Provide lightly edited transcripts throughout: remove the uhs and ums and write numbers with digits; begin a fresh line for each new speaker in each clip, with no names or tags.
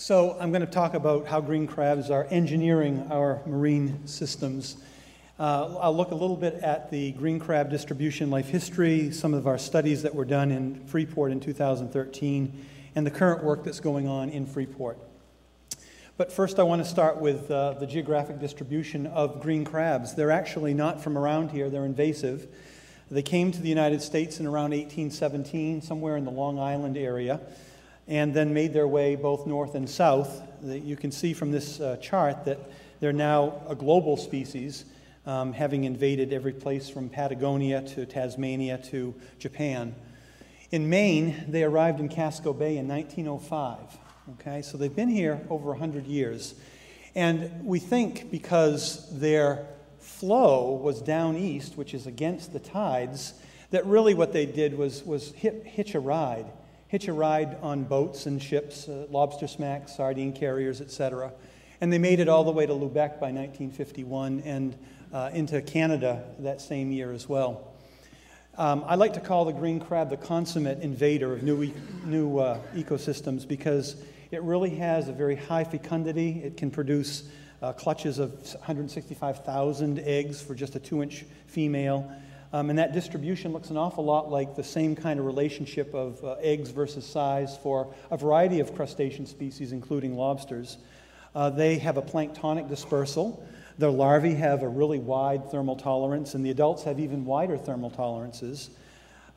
So I'm going to talk about how green crabs are engineering our marine systems. I'll look a little bit at the green crab distribution life history, some of our studies that were done in Freeport in 2013, and the current work that's going on in Freeport. But first I want to start with the geographic distribution of green crabs. They're actually not from around here, they're invasive. They came to the United States in around 1817, somewhere in the Long Island area, and then made their way both north and south. You can see from this chart that they're now a global species, having invaded every place from Patagonia to Tasmania to Japan. In Maine, they arrived in Casco Bay in 1905. Okay, so they've been here over 100 years. And we think because their flow was down east, which is against the tides, that really what they did was hitch a ride. Hitch a ride on boats and ships, lobster smacks, sardine carriers, etc. And they made it all the way to Lubec by 1951 and into Canada that same year as well. I like to call the green crab the consummate invader of new ecosystems because it really has a very high fecundity. It can produce clutches of 165,000 eggs for just a 2-inch female. And that distribution looks an awful lot like the same kind of relationship of eggs versus size for a variety of crustacean species, including lobsters. They have a planktonic dispersal. Their larvae have a really wide thermal tolerance, and the adults have even wider thermal tolerances.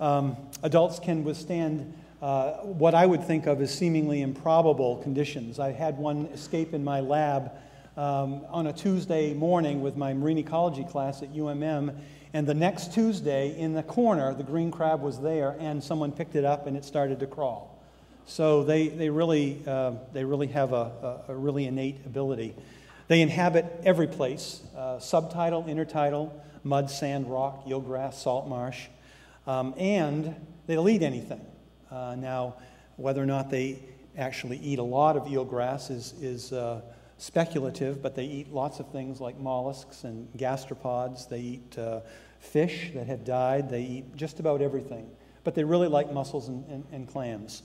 Adults can withstand what I would think of as seemingly improbable conditions. I had one escape in my lab on a Tuesday morning with my marine ecology class at UMM, and the next Tuesday in the corner, the green crab was there, and someone picked it up and it started to crawl. So they really have a really innate ability. They inhabit every place, subtidal, intertidal, mud, sand, rock, eelgrass, salt marsh, and they'll eat anything. Now, whether or not they actually eat a lot of eelgrass is speculative, but they eat lots of things like mollusks and gastropods. They eat fish that have died. They eat just about everything. But they really like mussels and clams.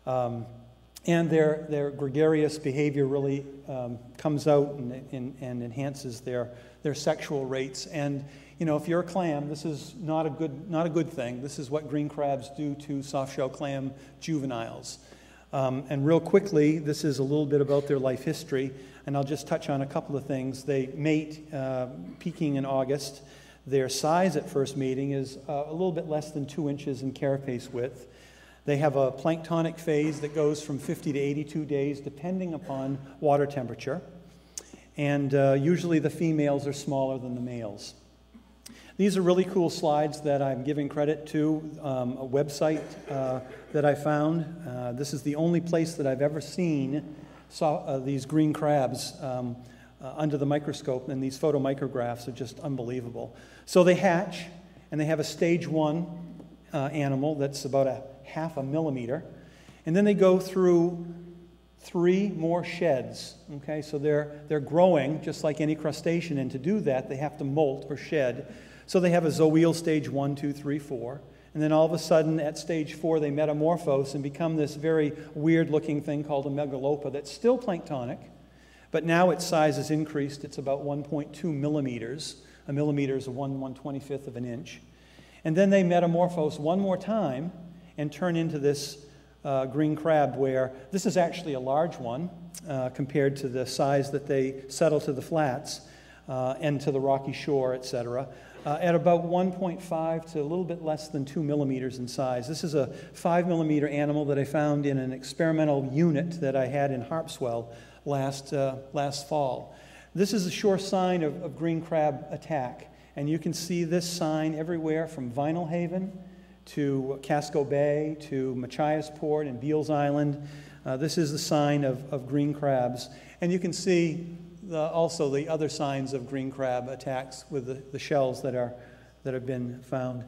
And their gregarious behavior really comes out and enhances their sexual rates. And you know, if you're a clam, this is not a good thing. This is what green crabs do to soft-shell clam juveniles. And real quickly, this is a little bit about their life history, and I'll just touch on a couple of things. They mate peaking in August. Their size at first mating is a little bit less than 2 inches in carapace width. They have a planktonic phase that goes from 50 to 82 days, depending upon water temperature. And usually the females are smaller than the males. These are really cool slides that I'm giving credit to, a website that I found. This is the only place that I've ever seen these green crabs under the microscope, and these photomicrographs are just unbelievable. So they hatch, and they have a stage 1 animal that's about a 0.5 millimeter, and then they go through 3 more sheds. Okay, so they're growing just like any crustacean, and to do that they have to molt or shed. So they have a zoeal stage 1, 2, 3, 4, and then all of a sudden at stage 4 they metamorphose and become this very weird-looking thing called a megalopa that's still planktonic, but now its size is increased. It's about 1.2 millimeters. A millimeter is 1/125th of an inch. And then they metamorphose one more time and turn into this green crab, where this is actually a large one compared to the size that they settle to the flats and to the rocky shore, etc. At about 1.5 to a little bit less than 2 millimeters in size. This is a 5 millimeter animal that I found in an experimental unit that I had in Harpswell last fall. This is a sure sign of green crab attack, and you can see this sign everywhere from Vinyl Haven to Casco Bay to Machiasport and Beal's Island. This is the sign of green crabs, and you can see also the other signs of green crab attacks with the shells that have been found.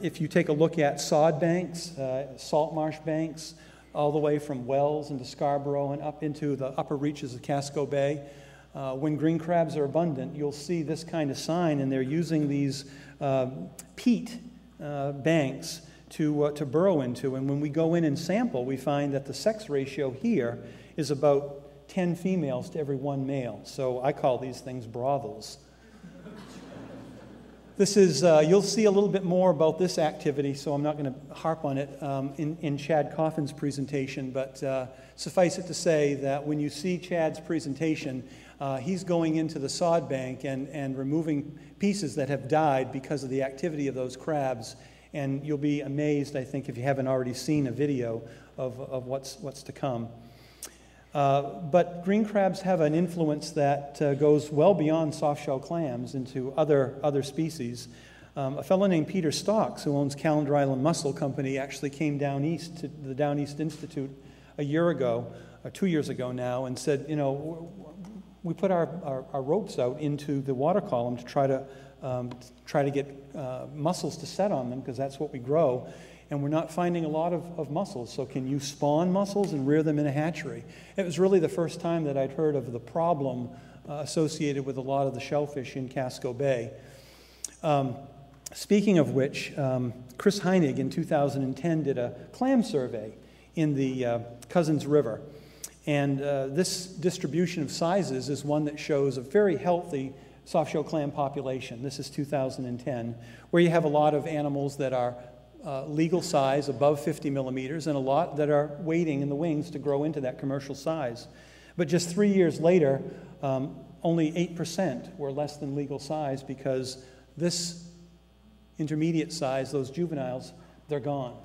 If you take a look at sod banks, salt marsh banks, all the way from Wells into Scarborough and up into the upper reaches of Casco Bay, when green crabs are abundant, you'll see this kind of sign, and they're using these peat banks to burrow into. And when we go in and sample, we find that the sex ratio here is about 10 females to every 1 male. So I call these things brothels. This is, you'll see a little bit more about this activity, so I'm not going to harp on it in Chad Coffin's presentation, but suffice it to say that when you see Chad's presentation, he's going into the sod bank and removing pieces that have died because of the activity of those crabs, and you'll be amazed, I think, if you haven't already seen a video of what's to come. But green crabs have an influence that goes well beyond soft-shell clams into other species. A fellow named Peter Stocks, who owns Calendar Island Mussel Company, actually came down east to the Down East Institute a year ago, or 2 years ago now, and said, you know, we put our ropes out into the water column to try to get mussels to set on them, because that's what we grow. And we're not finding a lot of mussels. So can you spawn mussels and rear them in a hatchery? It was really the first time that I'd heard of the problem associated with a lot of the shellfish in Casco Bay. Speaking of which, Chris Heinig in 2010 did a clam survey in the Cousins River. And this distribution of sizes is one that shows a very healthy soft-shell clam population. This is 2010, where you have a lot of animals that are legal size, above 50 millimeters, and a lot that are waiting in the wings to grow into that commercial size. But just 3 years later, only 8% were less than legal size, because this intermediate size, those juveniles, they're gone.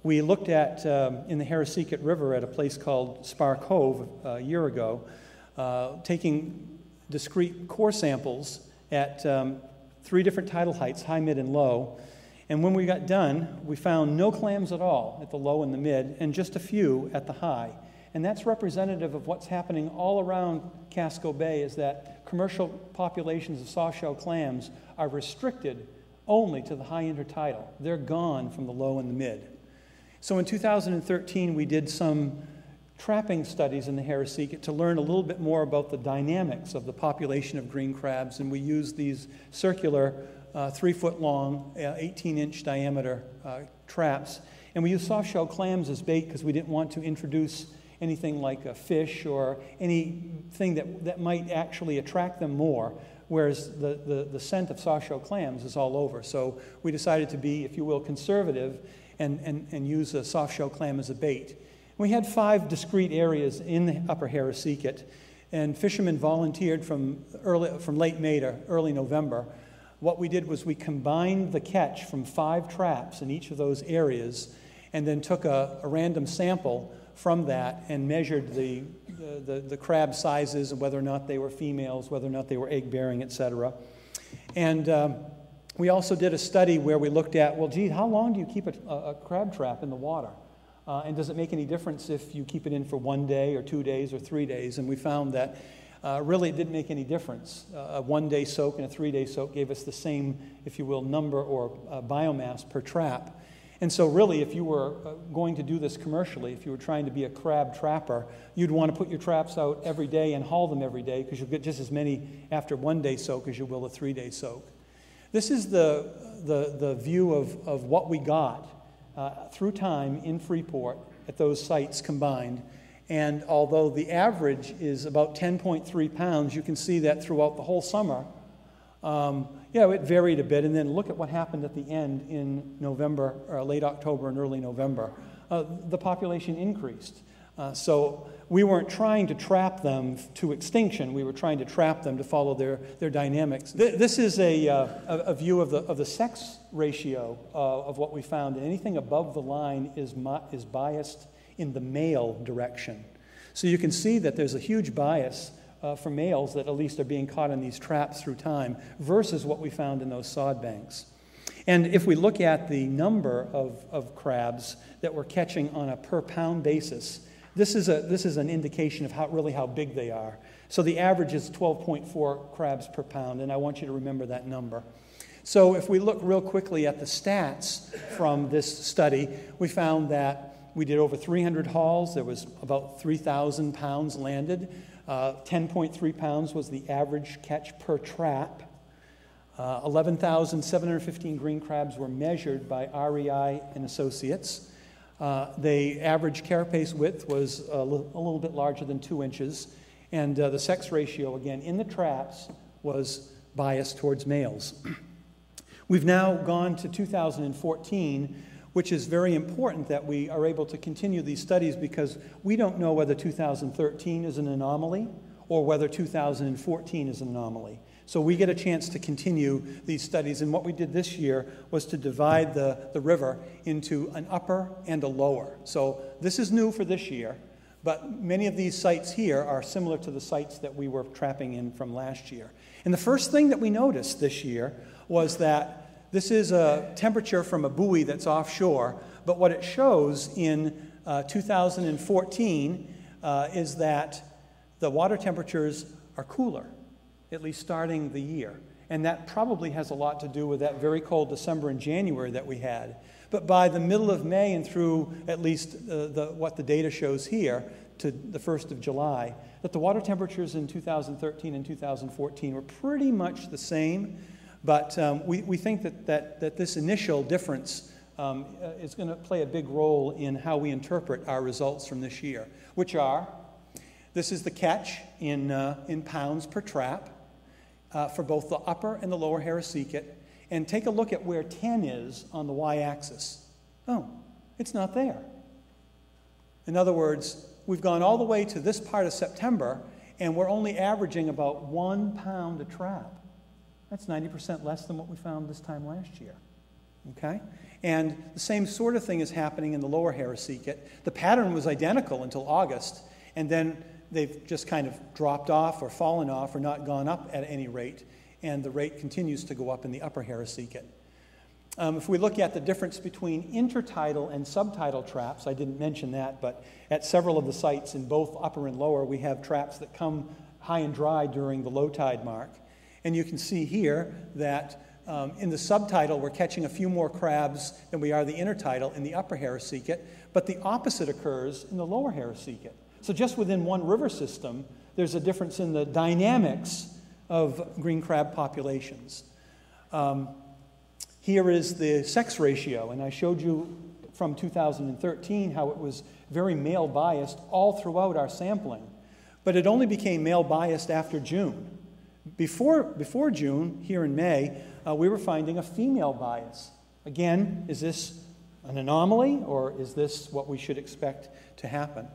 We looked at, in the Harrisicot River at a place called Spar Cove a year ago, taking discrete core samples at 3 different tidal heights, high, mid, and low. And when we got done, we found no clams at all at the low and the mid, and just a few at the high. And that's representative of what's happening all around Casco Bay, is that commercial populations of soft-shell clams are restricted only to the high intertidal. They're gone from the low and the mid. So in 2013, we did some trapping studies in the Harrisicot to learn a little bit more about the dynamics of the population of green crabs, and we used these circular 3-foot-long, 18-inch diameter traps. And we used soft-shell clams as bait because we didn't want to introduce anything like a fish or anything that might actually attract them more, whereas the scent of soft-shell clams is all over. So we decided to be, if you will, conservative and use a soft-shell clam as a bait. We had 5 discrete areas in the upper Harrisicot, and fishermen volunteered from late May to early November. What we did was we combined the catch from 5 traps in each of those areas, and then took a random sample from that and measured the crab sizes and whether or not they were females, whether or not they were egg-bearing, etc. And we also did a study where we looked at, well, gee, how long do you keep a crab trap in the water? And does it make any difference if you keep it in for 1 day or 2 days or 3 days? And we found that really it didn't make any difference. A 1-day soak and a 3-day soak gave us the same, if you will, number or biomass per trap. And so really, if you were going to do this commercially, if you were trying to be a crab trapper, you'd want to put your traps out every day and haul them every day, because you'll get just as many after 1-day soak as you will a 3-day soak. This is the view of what we got through time in Freeport at those sites combined. And although the average is about 10.3 pounds, you can see that throughout the whole summer, it varied a bit. And then look at what happened at the end in November, or late October and early November. The population increased. So we weren't trying to trap them to extinction. We were trying to trap them to follow their dynamics. This is a view of the sex ratio of what we found. And anything above the line is biased in the male direction. So you can see that there's a huge bias for males that at least are being caught in these traps through time versus what we found in those sod banks. And if we look at the number of crabs that we're catching on a per pound basis, this is an indication of how big they are. So the average is 12.4 crabs per pound, and I want you to remember that number. So if we look real quickly at the stats from this study, we found that we did over 300 hauls. There was about 3,000 pounds landed. 10.3 pounds was the average catch per trap. 11,715 green crabs were measured by REI and Associates. The average carapace width was a little bit larger than 2 inches, and the sex ratio, again, in the traps was biased towards males. We've now gone to 2014, which is very important that we are able to continue these studies because we don't know whether 2013 is an anomaly or whether 2014 is an anomaly. So we get a chance to continue these studies, and what we did this year was to divide the river into an upper and a lower. So this is new for this year, but many of these sites here are similar to the sites that we were trapping in from last year. And the first thing that we noticed this year was that this is a temperature from a buoy that's offshore, but what it shows in 2014 is that the water temperatures are cooler, at least starting the year. And that probably has a lot to do with that very cold December and January that we had. But by the middle of May and through at least what the data shows here to the 1st of July, that the water temperatures in 2013 and 2014 were pretty much the same. But we think that this initial difference is going to play a big role in how we interpret our results from this year, which are, this is the catch in pounds per trap for both the upper and the lower Harrisicate. And take a look at where 10 is on the y-axis. Oh, it's not there. In other words, we've gone all the way to this part of September, and we're only averaging about 1 pound a trap. That's 90% less than what we found this time last year. Okay? And the same sort of thing is happening in the lower Harrisicate. The pattern was identical until August, and then they've just kind of dropped off or fallen off or not gone up at any rate, and the rate continues to go up in the upper Harrisicate. If we look at the difference between intertidal and subtidal traps, I didn't mention that, but at several of the sites in both upper and lower, we have traps that come high and dry during the low tide mark. And you can see here that in the subtidal, we're catching a few more crabs than we are the intertidal in the upper Harrisicate, but the opposite occurs in the lower Harrisicate. So just within one river system, there's a difference in the dynamics of green crab populations. Here is the sex ratio, and I showed you from 2013 how it was very male biased all throughout our sampling, but it only became male biased after June. Before June, here in May, we were finding a female bias. Again, is this an anomaly, or is this what we should expect to happen?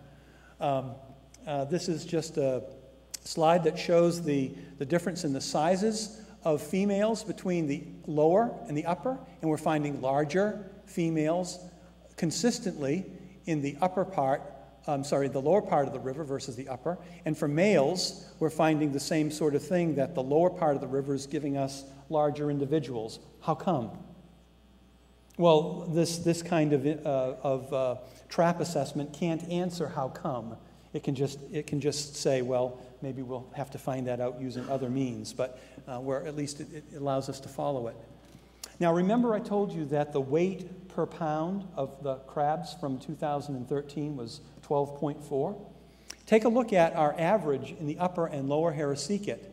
This is just a slide that shows the difference in the sizes of females between the lower and the upper, and we're finding larger females consistently in the upper part, the lower part of the river versus the upper. And for males, we're finding the same sort of thing, that the lower part of the river is giving us larger individuals. How come? Well, this kind of trap assessment can't answer how come. It can just say, well, maybe we'll have to find that out using other means, but where at least it allows us to follow it. Now, remember I told you that the weight per pound of the crabs from 2013 was 12.4? Take a look at our average in the upper and lower Harrisicate.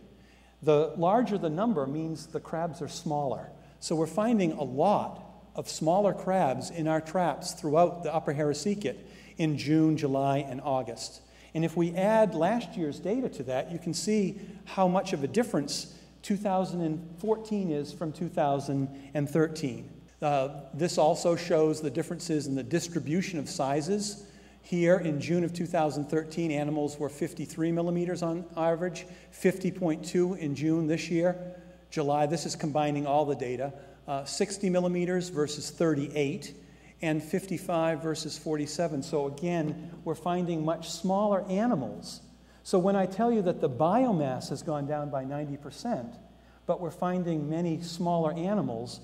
The larger the number means the crabs are smaller. So we're finding a lot of smaller crabs in our traps throughout the upper Harrisicate in June, July, and August. And if we add last year's data to that, you can see how much of a difference 2014 is from 2013. This also shows the differences in the distribution of sizes. Here in June of 2013, animals were 53 millimeters on average, 50.2 in June this year. July, this is combining all the data, 60 millimeters versus 38. And 55 versus 47. So again, we're finding much smaller animals. So when I tell you that the biomass has gone down by 90%, but we're finding many smaller animals,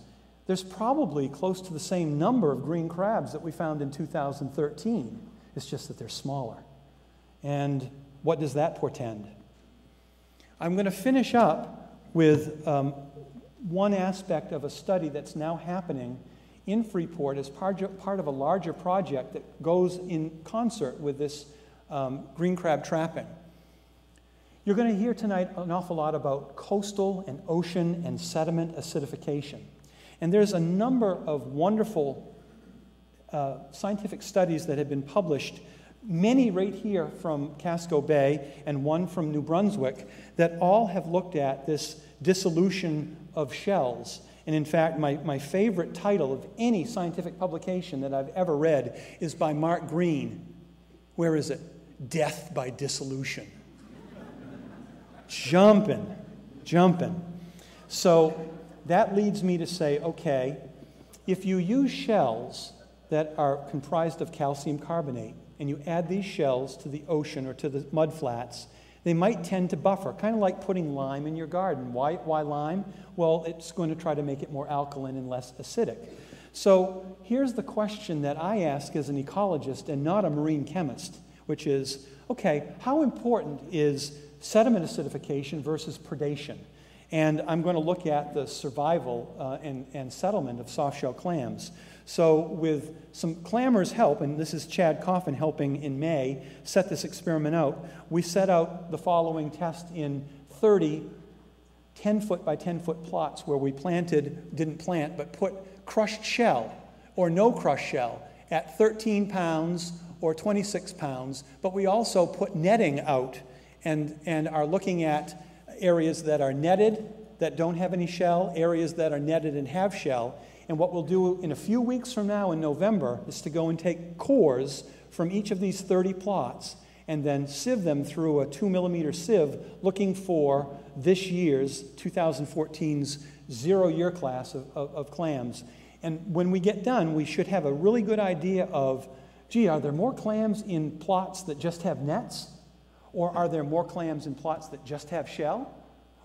there's probably close to the same number of green crabs that we found in 2013. It's just that they're smaller. And what does that portend? I'm going to finish up with one aspect of a study that's now happening in Freeport as part of a larger project that goes in concert with this green crab trapping. You're going to hear tonight an awful lot about coastal and ocean and sediment acidification. And there's a number of wonderful scientific studies that have been published, many right here from Casco Bay and one from New Brunswick, that all have looked at this dissolution of shells. And in fact, my favorite title of any scientific publication that I've ever read is by Mark Green. Where is it? Death by Dissolution. Jumping. So that leads me to say, okay, if you use shells that are comprised of calcium carbonate, and you add these shells to the ocean or to the mud flats, they might tend to buffer, kind of like putting lime in your garden. Why lime? Well, it's going to try to make it more alkaline and less acidic. So here's the question that I ask as an ecologist and not a marine chemist, which is, okay, how important is sediment acidification versus predation? And I'm going to look at the survival and settlement of soft-shell clams. So with some clammers' help, and this is Chad Coffin helping in May set this experiment out, we set out the following test in 30 10-foot by 10-foot plots where we didn't plant, but put crushed shell or no crushed shell at 13 pounds or 26 pounds, but we also put netting out and are looking at areas that are netted that don't have any shell, areas that are netted and have shell. And what we'll do in a few weeks from now in November is to go and take cores from each of these 30 plots and then sieve them through a 2-millimeter sieve looking for this year's, 2014's, 0-year class of clams. And when we get done, we should have a really good idea of, gee, are there more clams in plots that just have nets? Or are there more clams in plots that just have shell?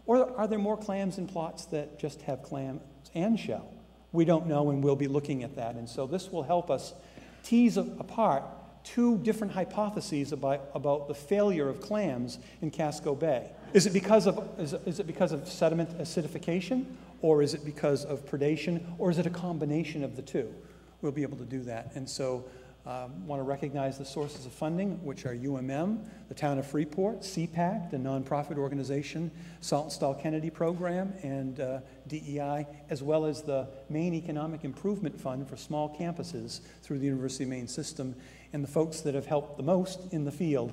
Or are there more clams in plots that just have clams and shell? We don't know, and we'll be looking at that. And so this will help us tease apart two different hypotheses about the failure of clams in Casco Bay. Is it because of sediment acidification, or is it because of predation, or is it a combination of the two? We'll be able to do that. And so want to recognize the sources of funding, which are UMM, the Town of Freeport, CPAC, the nonprofit organization, Saltonstall Kennedy Program, and DEI, as well as the Maine Economic Improvement Fund for small campuses through the University of Maine system, and the folks that have helped the most in the field,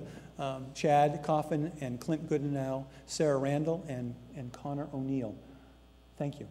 Chad Coffin and Clint Goodenow, Sarah Randall, and Connor O'Neill. Thank you.